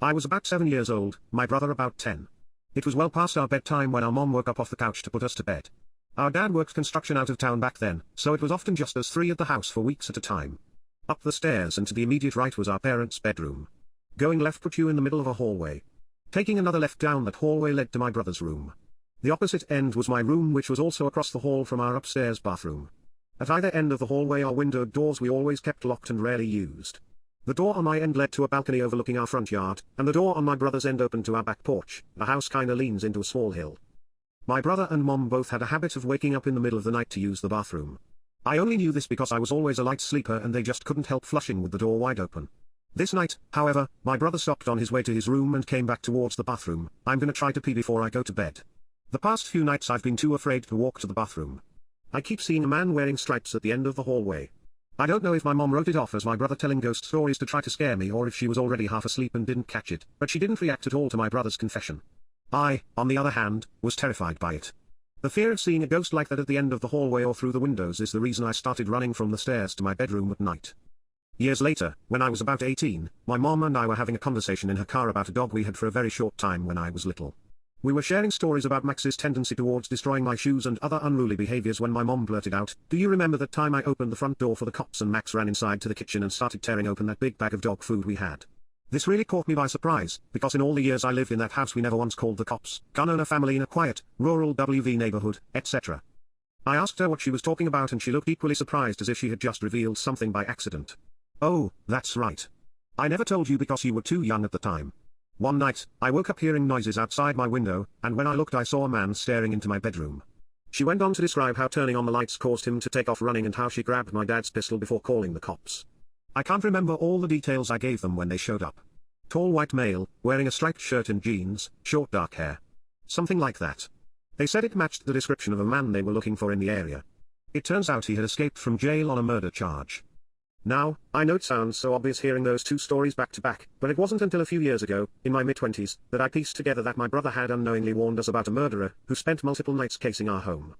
I was about 7 years old, my brother about 10. It was well past our bedtime when our mom woke up off the couch to put us to bed. Our dad worked construction out of town back then, so it was often just us three at the house for weeks at a time. Up the stairs and to the immediate right was our parents' bedroom. Going left put you in the middle of a hallway. Taking another left down that hallway led to my brother's room. The opposite end was my room, which was also across the hall from our upstairs bathroom. At either end of the hallway are windowed doors we always kept locked and rarely used. The door on my end led to a balcony overlooking our front yard, and the door on my brother's end opened to our back porch. The house kinda leans into a small hill. My brother and mom both had a habit of waking up in the middle of the night to use the bathroom. I only knew this because I was always a light sleeper and they just couldn't help flushing with the door wide open. This night, however, my brother stopped on his way to his room and came back towards the bathroom. I'm gonna try to pee before I go to bed. The past few nights I've been too afraid to walk to the bathroom. I keep seeing a man wearing stripes at the end of the hallway. I don't know if my mom wrote it off as my brother telling ghost stories to try to scare me or if she was already half asleep and didn't catch it, but she didn't react at all to my brother's confession. I, on the other hand, was terrified by it. The fear of seeing a ghost like that at the end of the hallway or through the windows is the reason I started running from the stairs to my bedroom at night. Years later, when I was about 18, my mom and I were having a conversation in her car about a dog we had for a very short time when I was little. We were sharing stories about Max's tendency towards destroying my shoes and other unruly behaviors when my mom blurted out, "Do you remember that time I opened the front door for the cops and Max ran inside to the kitchen and started tearing open that big bag of dog food we had?" This really caught me by surprise, because in all the years I lived in that house we never once called the cops, gun owner family in a quiet, rural WV neighborhood, etc. I asked her what she was talking about and she looked equally surprised as if she had just revealed something by accident. "Oh, that's right. I never told you because you were too young at the time. One night, I woke up hearing noises outside my window, and when I looked I saw a man staring into my bedroom." She went on to describe how turning on the lights caused him to take off running and how she grabbed my dad's pistol before calling the cops. I can't remember all the details I gave them when they showed up. Tall white male, wearing a striped shirt and jeans, short dark hair. Something like that. They said it matched the description of a man they were looking for in the area. It turns out he had escaped from jail on a murder charge. Now, I know it sounds so obvious hearing those two stories back to back, but it wasn't until a few years ago, in my mid-20s, that I pieced together that my brother had unknowingly warned us about a murderer who spent multiple nights casing our home.